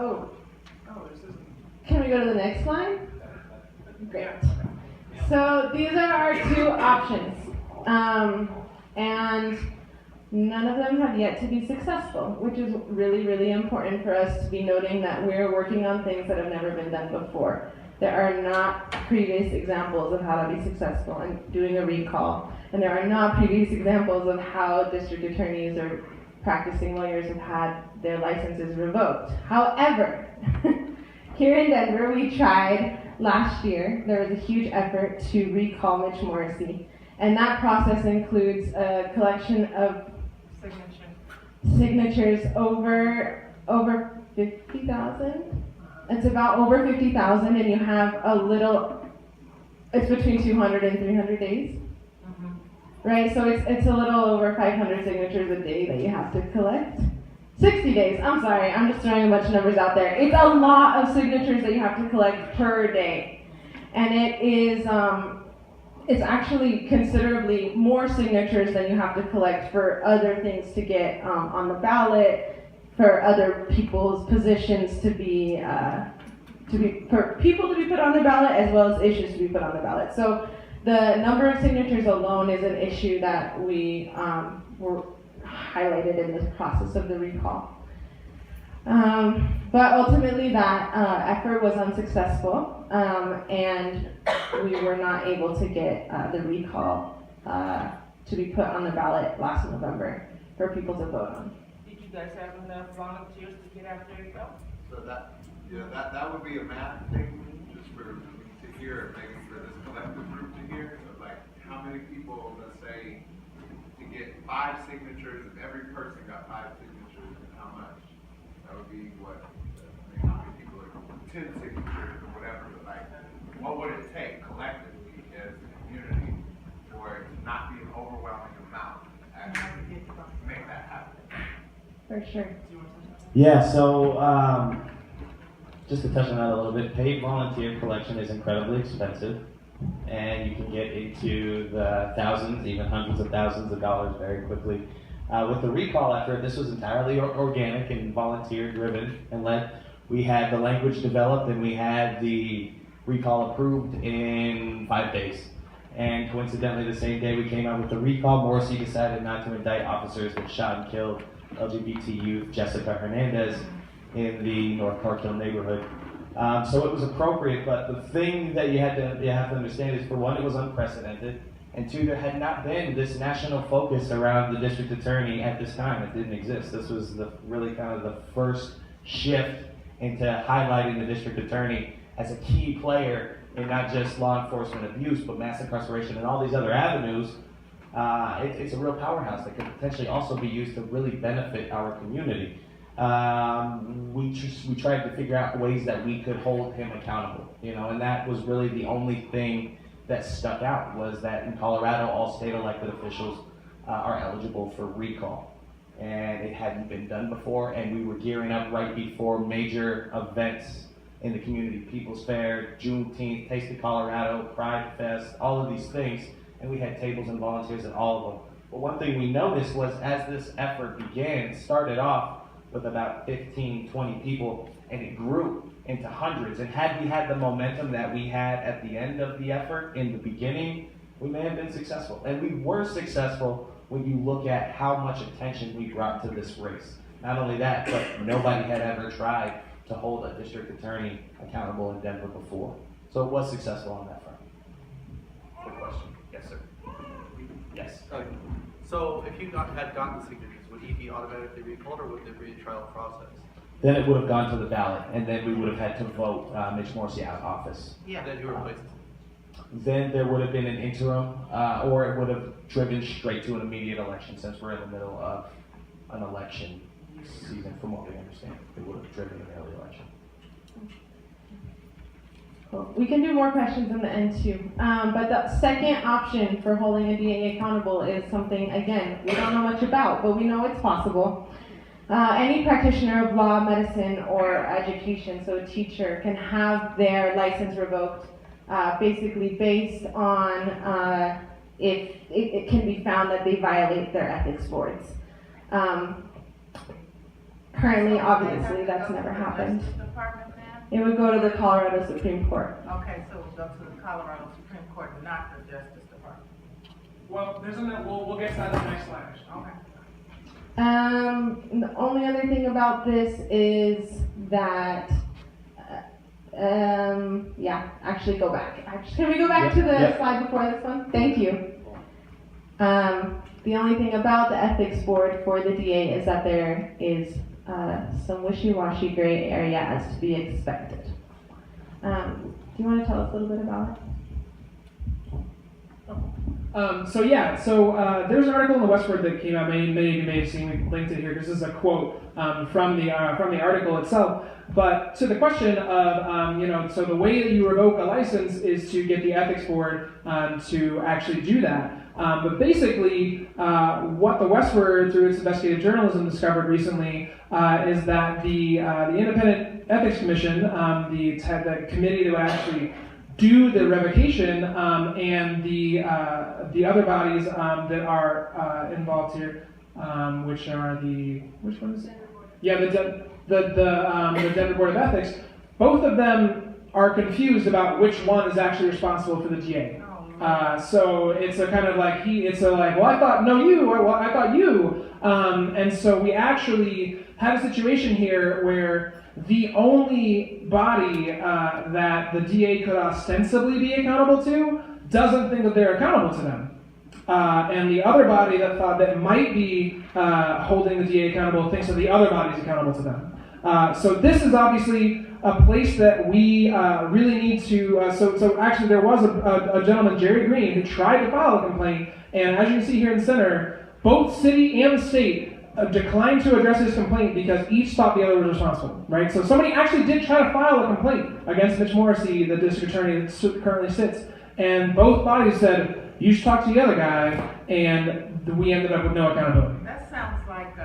Oh, this isn't. can we go to the next slide? Great. So these are our two options, and none of them have yet to be successful, which is really, really important for us to be noting that we're working on things that have never been done before. There are not previous examples of how to be successful in doing a recall, and there are not previous examples of how district attorneys or practicing lawyers have had their licenses revoked. However, here in Denver, we tried last year. There was a huge effort to recall Mitch Morrissey, and that process includes a collection of signatures over 50,000. It's about over 50,000, and you have a little. It's between 200 and 300 days, right? So it's a little over 500 signatures a day that you have to collect. 60 days. I'm sorry. I'm just throwing a bunch of numbers out there. It's a lot of signatures that you have to collect per day, and it is. It's actually considerably more signatures than you have to collect for other things to get on the ballot, for other people's positions to be for people to be put on the ballot, as well as issues to be put on the ballot. So the number of signatures alone is an issue that we were highlighted in this process of the recall. But ultimately that effort was unsuccessful, and we were not able to get the recall to be put on the ballot last November for people to vote on. Did you guys have enough volunteers to get out there and go? So that would be a math thing, just to hear, maybe for this collective group to hear, of like how many people, let's say, to get 5 signatures, if every person got 5 signatures, and how much? That would be what? I mean, how many people are 10 signatures or whatever, but like, what would it take collectively as a community for it to not be an overwhelming amount to actually make that happen? For sure. Yeah, so just to touch on that a little bit, paid volunteer collection is incredibly expensive, and you can get into the thousands, even hundreds of thousands of dollars very quickly. With the recall effort, this was entirely organic and volunteer driven and led. We had the language developed and we had the recall approved in 5 days. And coincidentally, the same day we came out with the recall, Morrissey decided not to indict officers that shot and killed LGBT youth Jessica Hernandez in the North Park Hill neighborhood. So it was appropriate, but the thing that you have to understand is, for one, it was unprecedented, and two, there had not been this national focus around the district attorney at this time. It didn't exist. This was really kind of the first shift into highlighting the district attorney as a key player in not just law enforcement abuse, but mass incarceration and all these other avenues. It's a real powerhouse that could potentially also be used to really benefit our community. We tried to figure out ways that we could hold him accountable, and that was really the only thing that stuck out, was that in Colorado, all state elected officials are eligible for recall. And it hadn't been done before, and we were gearing up right before major events in the community, People's Fair, Juneteenth, Taste of Colorado, Pride Fest, all of these things, and we had tables and volunteers at all of them. But one thing we noticed was, as this effort began, it started off with about 15, 20 people, and it grew into hundreds. And had we had the momentum that we had at the end of the effort in the beginning, we may have been successful. And we were successful when you look at how much attention we brought to this race. Not only that, but nobody had ever tried to hold a district attorney accountable in Denver before. So it was successful on that front. Good question. Yes, sir. Yes. So if you had gotten signatures, would he be automatically recalled, or would there be a trial process? Then it would have gone to the ballot, and then we would have had to vote Mitch Morrissey out of office. Yeah. Then who replaced him? Then there would have been an interim, or it would have driven straight to an immediate election, since we're in the middle of an election season, from what we understand. It would have driven an early election. Cool. We can do more questions in the end too. But the second option for holding a DA accountable is something, again, we don't know much about, but we know it's possible. Any practitioner of law, medicine, or education, so a teacher, can have their license revoked basically based on if it can be found that they violate their ethics boards. Currently, obviously, that's never happened. Justice Department then? It would go to the Colorado Supreme Court. Okay, so it would go to the Colorado Supreme Court, not the Justice Department. Well, we'll get to that in the next slide. Okay. The only other thing about this is that, actually go back. Can we go back to the Yep. slide before this one? Thank you. The only thing about the ethics board for the DA is that there is some wishy-washy gray area as to be expected. Do you want to tell us a little bit about it? There's an article in the Westward that came out. Many of you may have seen. We linked it here. This is a quote from the article itself. But to the question of so the way that you revoke a license is to get the ethics board to actually do that. But basically, what the Westward, through its investigative journalism, discovered recently is that the Independent Ethics Commission, the committee that would actually do the revocation, and the other bodies that are involved here, which one is it? Yeah, the Denver Board of Ethics. Both of them are confused about which one is actually responsible for the DA. So it's a kind of like well, I thought no you, or well, I thought you, and so we actually had a situation here where the only body that the DA could ostensibly be accountable to doesn't think that they're accountable to them. And the other body that thought that might be holding the DA accountable thinks that the other body is accountable to them. So this is obviously a place that we really need to, so actually there was a gentleman, Jerry Green, who tried to file a complaint, and as you can see here in the center, both city and state declined to address his complaint because each thought the other was responsible, right? So somebody actually did try to file a complaint against Mitch Morrissey, the district attorney that currently sits, and both bodies said, you should talk to the other guy, and we ended up with no accountability. That sounds like,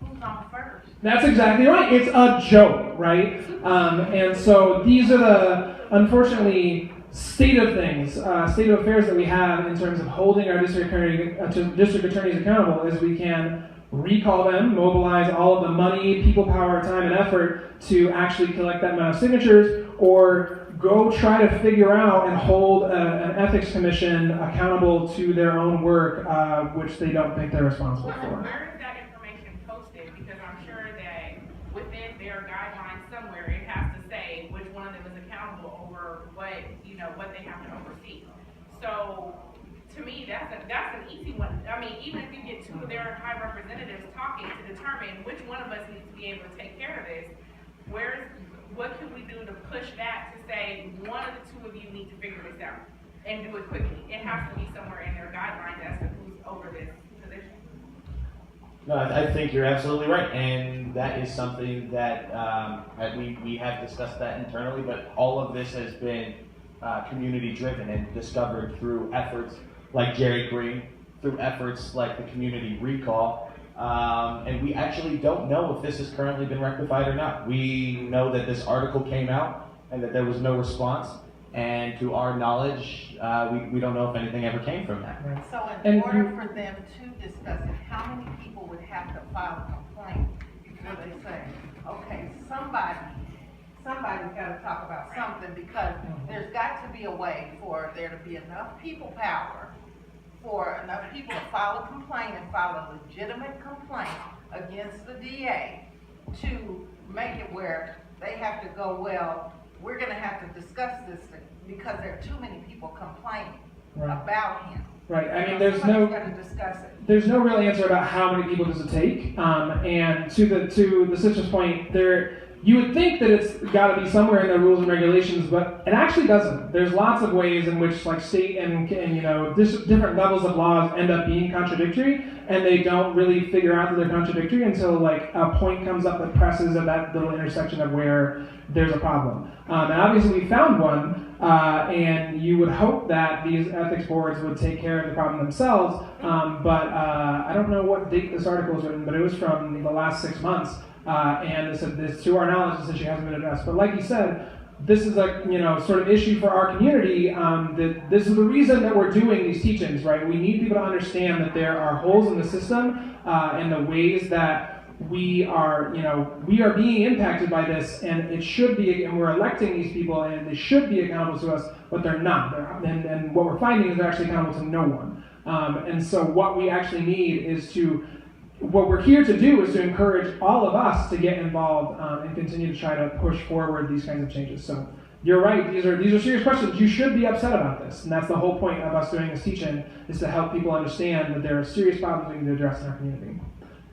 who's on first? That's exactly right. It's a joke, right? And so these are the, unfortunately, state of things, state of affairs that we have in terms of holding our district attorneys accountable, is we can recall them, mobilize all of the money, people power, time, and effort to actually collect that amount of signatures, or go try to figure out and hold an ethics commission accountable to their own work, which they don't think they're responsible for. Where is that information posted? Because I'm sure that within their guidelines somewhere, it has to say which one of them is accountable over what they have to oversee. So to me, that's an easy one. I mean, even if you get two of their high representatives talking to determine which one of us needs to be able to take care of this, what can we do to push that to say one of the two of you need to figure this out and do it quickly? It has to be somewhere in their guidelines as to who's over this position. No, I think you're absolutely right, and that is something that we have discussed that internally, but all of this has been community driven and discovered through efforts like Jerry Green, through efforts like the community recall, and we actually don't know if this has currently been rectified or not. We know that this article came out and that there was no response, and to our knowledge, we don't know if anything ever came from that. So in order for them to discuss it, how many people would have to file a complaint before they say, okay, somebody's got to talk about something, because there's got to be a way for there to be enough people power for enough people to file a complaint and file a legitimate complaint against the DA to make it where they have to go, well, we're going to have to discuss this thing because there are too many people complaining about him. Right. I mean, Somebody's got to discuss it. there's no real answer about how many people does it take. And to the sister's point, you would think that it's got to be somewhere in the rules and regulations, but it actually doesn't. There's lots of ways in which like state and different levels of laws end up being contradictory, and they don't really figure out that they're contradictory until like a point comes up that presses at that little intersection of where there's a problem. And obviously we found one, and you would hope that these ethics boards would take care of the problem themselves, but I don't know what date this article was written, but it was from the last 6 months. And this, to our knowledge, this issue hasn't been addressed. But like you said, this is a sort of issue for our community. That this is the reason that we're doing these teach-ins, right? We need people to understand that there are holes in the system and the ways that we are being impacted by this, and it should be, and we're electing these people, and they should be accountable to us, but they're not. And what we're finding is they're actually accountable to no one. And so what we actually need is what we're here to do is to encourage all of us to get involved and continue to try to push forward these kinds of changes. So you're right, these are serious questions. You should be upset about this, and that's the whole point of us doing this teach-in, is to help people understand that there are serious problems we need to address in our community.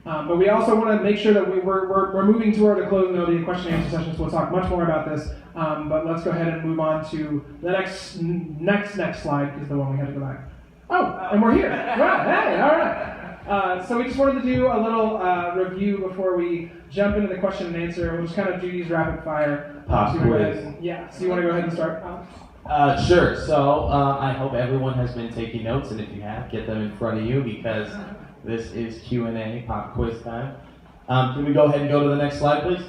But we also want to make sure that we're moving toward a closing of the question and answer session, so we'll talk much more about this. But let's go ahead and move on to the next slide, is the one we had to go back. Oh, and we're here. Right, hey, all right. So we just wanted to do a little review before we jump into the question and answer. We'll just kind of do these rapid fire. Pop quiz. So you want to go ahead and start, Alex? Sure. So I hope everyone has been taking notes, and if you have, get them in front of you because this is Q&A, pop quiz time. Can we go ahead and go to the next slide, please?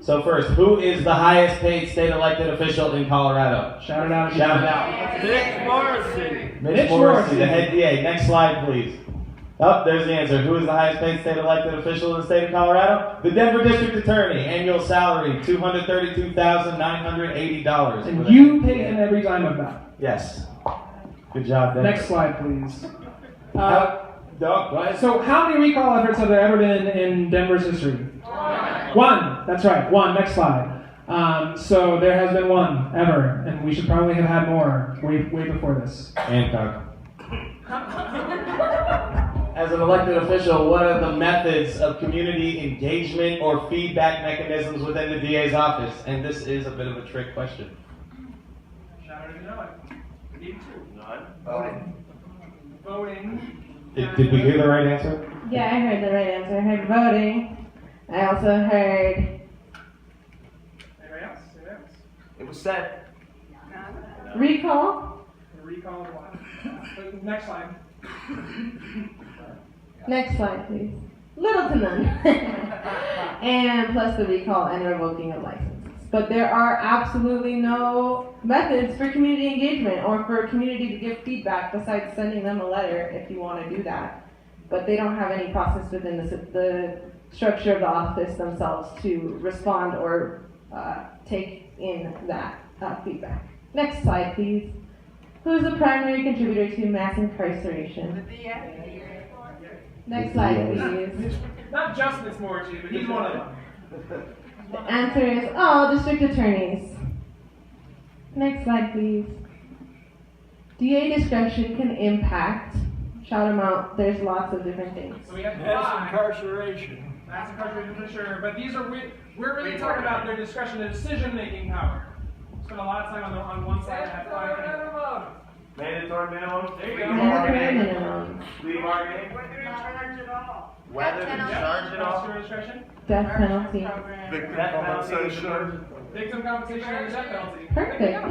So first, who is the highest paid state elected official in Colorado? Shout it out. Shout it out. Mitch Morrissey. Mitch Morrissey, the head DA. Next slide, please. Oh, there's the answer. Who is the highest paid state elected official in the state of Colorado? The Denver District Attorney. Annual salary, $232,980. And you pay him every dime of that. Yes. Good job, Denver. Next slide, please. Go ahead. So how many recall efforts have there ever been in Denver's history? One. That's right. One. Next slide. So there has been one ever, and we should probably have had more way before this. Hancock. As an elected official, what are the methods of community engagement or feedback mechanisms within the DA's office? And this is a bit of a trick question. Shout out if you know it. We need two. None. Voting. Did we hear the right answer? Yeah, I heard the right answer. I heard voting. I also heard Anybody else? It was said. recall. Recall of what? Next slide. Next slide, please. Little to none. And plus the recall and revoking of licenses. But there are absolutely no methods for community engagement or for a community to give feedback besides sending them a letter if you want to do that. But they don't have any process within the structure of the office themselves to respond or take in that feedback. Next slide, please. Who is the primary contributor to mass incarceration? Next slide, please. Not just Ms. Morrissey, but he's one of them. The answer is all district attorneys. Next slide, please. DA discretion can impact. Shout them out. There's lots of different things. So we have Mass five. incarceration. Mass incarceration for sure. But these are we're really talking about their discretion and decision-making power. Spend a lot of time on one side and have five. Mandatory minimum. There you go. Mandatory minimum. Plea bargaining. Whether to charge it all. Officer discretion. Death penalty. Death penalty. Victim compensation and death penalty. Perfect.